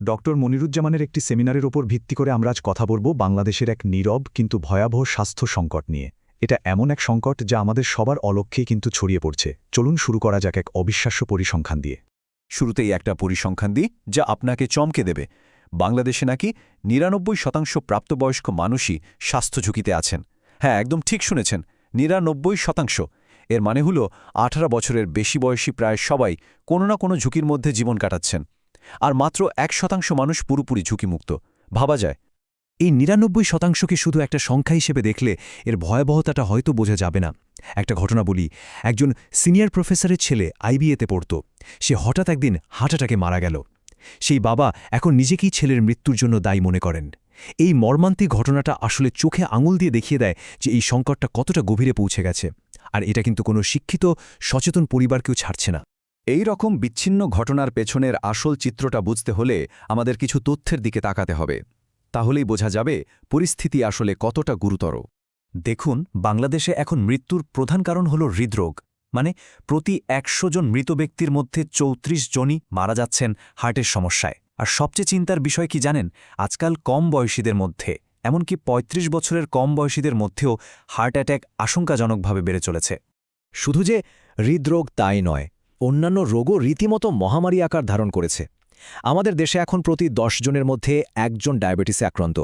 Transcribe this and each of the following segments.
Doctor মনিরুজ্জামানের একটি সেমিনারের ওপর ভিত্তি করে আমরা আজ কথা বলব বাংলাদেশের এক নীরব কিন্তু ভয়াবহ স্বাস্থ্য সংকট নিয়ে। এটা এমন এক সংকট যা আমাদের সবার অলক্ষ্যেই কিন্তু ছড়িয়ে পড়ছে। চলুন শুরু করা যাক এক অবিশ্বাস্য পরিসংখ্যান দিয়ে। শুরুতেই একটা পরিসংখ্যান দিই যা আপনাকে চমকে দেবে। বাংলাদেশে নাকি ৯৯% প্রাপ্তবয়স্ক মানুষই স্বাস্থ্য ঝুঁকিতে আছেন। হ্যাঁ, একদম ঠিক শুনেছেন, ৯৯%। এর মানে হল ১৮ বছরের বেশি বয়সী প্রায় সবাই কোনো না কোনো ঝুঁকির মধ্যে জীবন কাটাচ্ছেন। আর মাত্র ১% মানুষ পুরোপুরি ঝুঁকিমুক্ত। ভাবা যায়। এই ৯৯%কে শুধু একটা সংখ্যা হিসেবে দেখলে এর ভয়াবহতাটা হয়তো বোঝা যাবে না। একটা ঘটনা বলি, একজন সিনিয়র প্রফেসরের ছেলে আইবিএতে পড়ত। সে হঠাৎ একদিন হার্ট অ্যাটাকে মারা গেল। সেই বাবা এখন নিজেকেই ছেলের মৃত্যুর জন্য দায়ী মনে করেন। এই মর্মান্তিক ঘটনাটা আসলে চোখে আঙুল দিয়ে দেখিয়ে দেয় যে এই সংকটটা কতটা গভীরে পৌঁছে গেছে। আর এটা কিন্তু কোনো শিক্ষিত সচেতন পরিবারকেও ছাড়ছে না। এই রকম বিচ্ছিন্ন ঘটনার পেছনের আসল চিত্রটা বুঝতে হলে আমাদের কিছু তথ্যের দিকে তাকাতে হবে। তাহলেই বোঝা যাবে পরিস্থিতি আসলে কতটা গুরুতর। দেখুন, বাংলাদেশে এখন মৃত্যুর প্রধান কারণ হল হৃদরোগ। মানে প্রতি ১০০ জন মৃত ব্যক্তির মধ্যে ৩৪ জনই মারা যাচ্ছেন হার্টের সমস্যায়। আর সবচেয়ে চিন্তার বিষয় কি জানেন, আজকাল কম বয়সীদের মধ্যে, এমনকি ৩৫ বছরের কম বয়সীদের মধ্যেও হার্ট অ্যাট্যাক আশঙ্কাজনকভাবে বেড়ে চলেছে। শুধু যে হৃদরোগ তাই নয়, অন্যান্য রোগও রীতিমতো মহামারী আকার ধারণ করেছে। আমাদের দেশে এখন প্রতি ১০ জনের মধ্যে একজন ডায়াবেটিসে আক্রান্ত,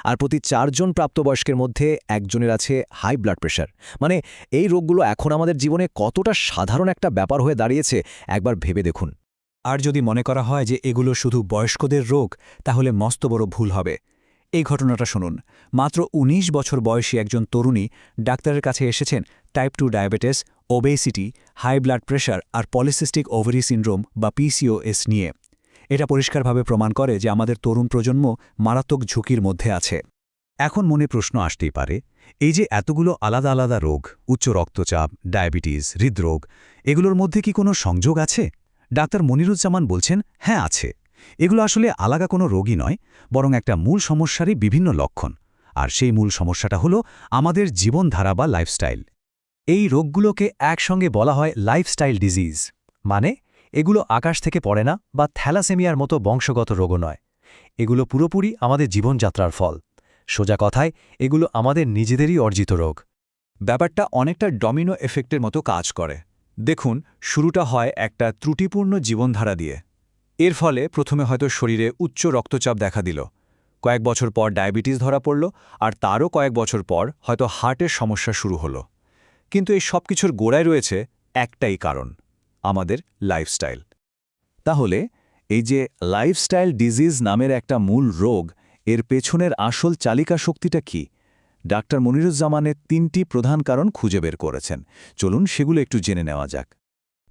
আর প্রতি ৪ জন প্রাপ্তবয়স্কের মধ্যে একজনের আছে হাই ব্লাড প্রেশার। মানে এই রোগগুলো এখন আমাদের জীবনে কতটা সাধারণ একটা ব্যাপার হয়ে দাঁড়িয়েছে একবার ভেবে দেখুন। আর যদি মনে করা হয় যে এগুলো শুধু বয়স্কদের রোগ, তাহলে মস্ত বড় ভুল হবে। এই ঘটনাটা শুনুন। মাত্র ১৯ বছর বয়সী একজন তরুণী ডাক্তারের কাছে এসেছেন type ২ diabetes, obesity, high blood pressure আর পলিসিস্টিক ওভারি সিন্ড্রোম বা পিসিওএস নিয়ে। এটা পরিষ্কারভাবে প্রমাণ করে যে আমাদের তরুণ প্রজন্ম মারাত্মক ঝুঁকির মধ্যে আছে। এখন মনে প্রশ্ন আসতেই পারে, এই যে এতগুলো আলাদা আলাদা রোগ, উচ্চ রক্তচাপ, ডায়াবেটিস, হৃদরোগ, এগুলোর মধ্যে কি কোনো সংযোগ আছে? ডাক্তার মনিরুজ্জামান বলছেন, হ্যাঁ আছে। এগুলো আসলে আলাদা কোনো রোগই নয়, বরং একটা মূল সমস্যারই বিভিন্ন লক্ষণ। আর সেই মূল সমস্যাটা হলো আমাদের জীবনধারা বা লাইফস্টাইল। এই রোগগুলোকে একসঙ্গে বলা হয় লাইফস্টাইল ডিজিজ। মানে এগুলো আকাশ থেকে পড়ে না বা থ্যালাসেমিয়ার মতো বংশগত রোগও নয়। এগুলো পুরোপুরি আমাদের জীবনযাত্রার ফল। সোজা কথায়, এগুলো আমাদের নিজেদেরই অর্জিত রোগ। ব্যাপারটা অনেকটা ডমিনো এফেক্টের মতো কাজ করে। দেখুন, শুরুটা হয় একটা ত্রুটিপূর্ণ জীবনধারা দিয়ে। এর ফলে প্রথমে হয়তো শরীরে উচ্চ রক্তচাপ দেখা দিল, কয়েক বছর পর ডায়াবেটিস ধরা পড়ল, আর তারও কয়েক বছর পর হয়তো হার্টের সমস্যা শুরু হলো। কিন্তু এই সব কিছুর গোড়ায় রয়েছে একটাই কারণ, আমাদের লাইফস্টাইল। তাহলে এই যে লাইফস্টাইল ডিজিজ নামের একটা মূল রোগ, এর পেছনের আসল চালিকা শক্তিটা কি? ডাক্তার মনিরুজ্জামানের ৩টি প্রধান কারণ খুঁজে বের করেছেন। চলুন সেগুলো একটু জেনে নেওয়া যাক।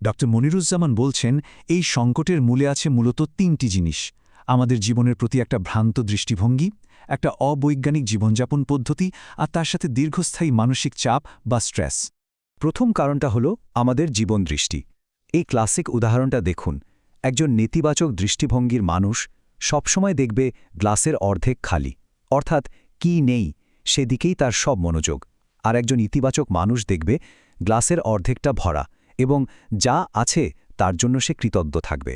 ডক্টর মনিরুজ্জামান বলছেন, এই সংকটের মূলে আছে মূলত ৩টি জিনিস। আমাদের জীবনের প্রতি একটা ভ্রান্ত দৃষ্টিভঙ্গি, একটা অবৈজ্ঞানিক জীবনযাপন পদ্ধতি, আর তার সাথে দীর্ঘস্থায়ী মানসিক চাপ বা স্ট্রেস। প্রথম কারণটা হলো আমাদের জীবনদৃষ্টি। এই ক্লাসিক উদাহরণটা দেখুন। একজন নেতিবাচক দৃষ্টিভঙ্গির মানুষ সবসময় দেখবে গ্লাসের অর্ধেক খালি, অর্থাৎ কি নেই সেদিকেই তার সব মনোযোগ। আর একজন ইতিবাচক মানুষ দেখবে গ্লাসের অর্ধেকটা ভরা এবং যা আছে তার জন্য সে কৃতজ্ঞ থাকবে।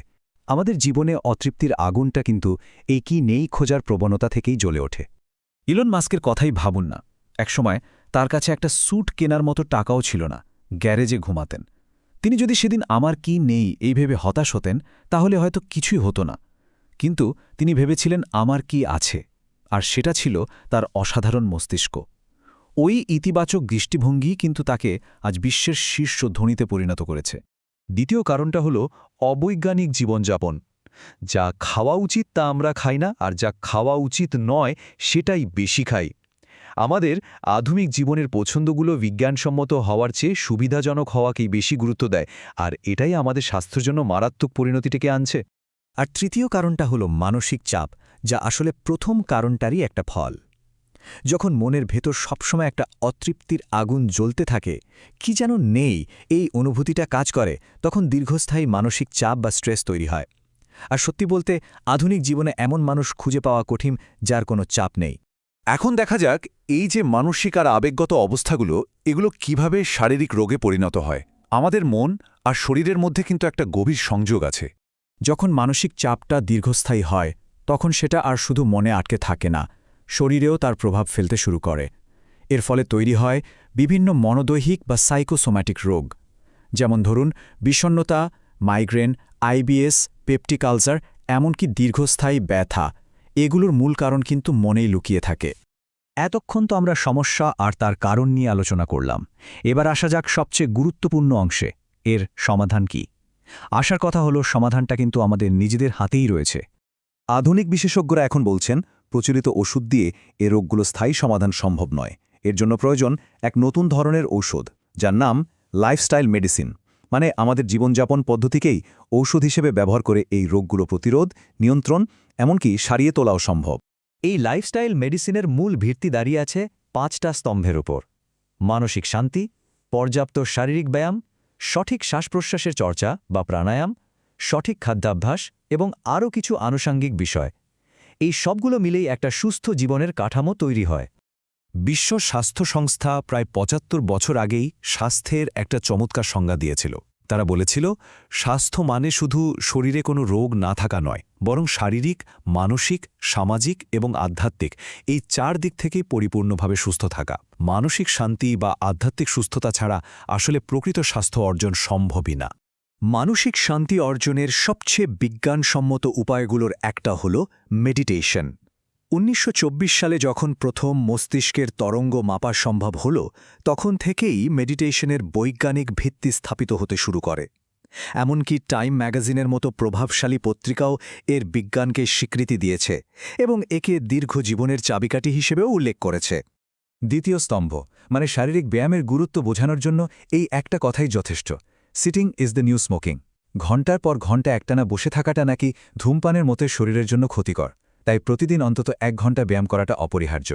আমাদের জীবনে অতৃপ্তির আগুনটা কিন্তু এই কি নেই খোঁজার প্রবণতা থেকেই জ্বলে ওঠে। ইলন মাস্কের কথাই ভাবুন না। একসময় তার কাছে একটা স্যুট কেনার মতো টাকাও ছিল না, গ্যারেজে ঘুমাতেন। তিনি যদি সেদিন আমার কি নেই এই ভেবে হতাশ হতেন, তাহলে হয়তো কিছুই হতো না। কিন্তু তিনি ভেবেছিলেন আমার কি আছে, আর সেটা ছিল তার অসাধারণ মস্তিষ্ক। ওই ইতিবাচক দৃষ্টিভঙ্গি কিন্তু তাকে আজ বিশ্বের শীর্ষ ধনীতে পরিণত করেছে। দ্বিতীয় কারণটা হল অবৈজ্ঞানিক জীবনযাপন। যা খাওয়া উচিত তা আমরা খাই না, আর যা খাওয়া উচিত নয় সেটাই বেশি খাই। আমাদের আধুনিক জীবনের পছন্দগুলো বিজ্ঞানসম্মত হওয়ার চেয়ে সুবিধাজনক হওয়াকেই বেশি গুরুত্ব দেয়, আর এটাই আমাদের স্বাস্থ্যের জন্য মারাত্মক পরিণতিটিকে আনছে। আর তৃতীয় কারণটা হলো মানসিক চাপ, যা আসলে প্রথম কারণটারই একটা ফল। যখন মনের ভেতর সবসময় একটা অতৃপ্তির আগুন জ্বলতে থাকে, কি যেন নেই এই অনুভূতিটা কাজ করে, তখন দীর্ঘস্থায়ী মানসিক চাপ বা স্ট্রেস তৈরি হয়। আর সত্যি বলতে আধুনিক জীবনে এমন মানুষ খুঁজে পাওয়া কঠিন যার কোনো চাপ নেই। এখন দেখা যাক এই যে মানসিক আর আবেগগত অবস্থাগুলো, এগুলো কিভাবে শারীরিক রোগে পরিণত হয়। আমাদের মন আর শরীরের মধ্যে কিন্তু একটা গভীর সংযোগ আছে। যখন মানসিক চাপটা দীর্ঘস্থায়ী হয়, তখন সেটা আর শুধু মনে আটকে থাকে না, শরীরেও তার প্রভাব ফেলতে শুরু করে। এর ফলে তৈরি হয় বিভিন্ন মনোদৈহিক বা সাইকোসোম্যাটিক রোগ, যেমন ধরুন বিষণ্ণতা, মাইগ্রেন, আইবিএস, পেপটিক আলসার, এমনকি দীর্ঘস্থায়ী ব্যথা। এগুলোর মূল কারণ কিন্তু মনেই লুকিয়ে থাকে। এতক্ষণ তো আমরা সমস্যা আর তার কারণ নিয়ে আলোচনা করলাম। এবার আসা যাক সবচেয়ে গুরুত্বপূর্ণ অংশে, এর সমাধান কি। আসার কথা হলো, সমাধানটা কিন্তু আমাদের নিজেদের হাতেই রয়েছে। আধুনিক বিশেষজ্ঞরা এখন বলছেন প্রচলিত ওষুধ দিয়ে এ রোগগুলো স্থায়ী সমাধান সম্ভব নয়। এর জন্য প্রয়োজন এক নতুন ধরনের ঔষধ, যার নাম লাইফস্টাইল মেডিসিন। মানে আমাদের জীবনযাপন পদ্ধতিকেই ঔষধ হিসেবে ব্যবহার করে এই রোগগুলো প্রতিরোধ, নিয়ন্ত্রণ, এমনকি সারিয়ে তোলাও সম্ভব। এই লাইফস্টাইল মেডিসিনের মূল ভিত্তি দাঁড়িয়ে আছে 5টা স্তম্ভের উপর: মানসিক শান্তি, পর্যাপ্ত শারীরিক ব্যায়াম, সঠিক শ্বাসপ্রশ্বাসের চর্চা বা প্রাণায়াম, সঠিক খাদ্যাভ্যাস এবং আরও কিছু আনুষাঙ্গিক বিষয়। এই সবগুলো মিলেই একটা সুস্থ জীবনের কাঠামো তৈরি হয়। বিশ্ব স্বাস্থ্য সংস্থা প্রায় ৭৫ বছর আগেই স্বাস্থ্যের একটা চমৎকার সংজ্ঞা দিয়েছিল। তারা বলেছিল, স্বাস্থ্য মানে শুধু শরীরে কোনো রোগ না থাকা নয়, বরং শারীরিক, মানসিক, সামাজিক এবং আধ্যাত্মিক এই 4 দিক থেকেই পরিপূর্ণভাবে সুস্থ থাকা। মানসিক শান্তি বা আধ্যাত্মিক সুস্থতা ছাড়া আসলে প্রকৃত স্বাস্থ্য অর্জন সম্ভবই না। মানসিক শান্তি অর্জনের সবচেয়ে বিজ্ঞানসম্মত উপায়গুলোর একটা হল মেডিটেশন। ১৯২৪ সালে যখন প্রথম মস্তিষ্কের তরঙ্গ মাপা সম্ভব হল, তখন থেকেই মেডিটেশনের বৈজ্ঞানিক ভিত্তি স্থাপিত হতে শুরু করে। এমনকি টাইম ম্যাগাজিনের মতো প্রভাবশালী পত্রিকাও এর বিজ্ঞানকে স্বীকৃতি দিয়েছে এবং একে দীর্ঘ জীবনের চাবিকাঠি হিসেবেও উল্লেখ করেছে। দ্বিতীয় স্তম্ভ মানে শারীরিক ব্যায়ামের গুরুত্ব বোঝানোর জন্য এই একটা কথাই যথেষ্ট: sitting is the new smoking. ঘণ্টার পর ঘণ্টা একটানা বসে থাকাটা নাকি ধূমপানের মতো শরীরের জন্য ক্ষতিকর, তাই প্রতিদিন অন্তত 1 ঘণ্টা ব্যায়াম করাটা অপরিহার্য।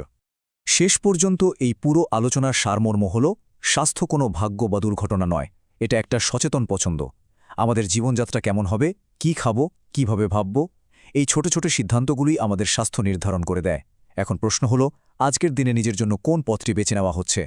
শেষ পর্যন্ত এই পুরো আলোচনার সারমর্ম হল, স্বাস্থ্য কোনো ভাগ্য বা দুর্ঘটনা নয়, এটা একটা সচেতন পছন্দ। আমাদের জীবনযাত্রা কেমন হবে, কি খাবো, কিভাবে ভাবব, এই ছোট ছোট সিদ্ধান্তগুলোই আমাদের স্বাস্থ্য নির্ধারণ করে দেয়। এখন প্রশ্ন হল, আজকের দিনে নিজের জন্য কোন পথটি বেছে নেওয়া হচ্ছে।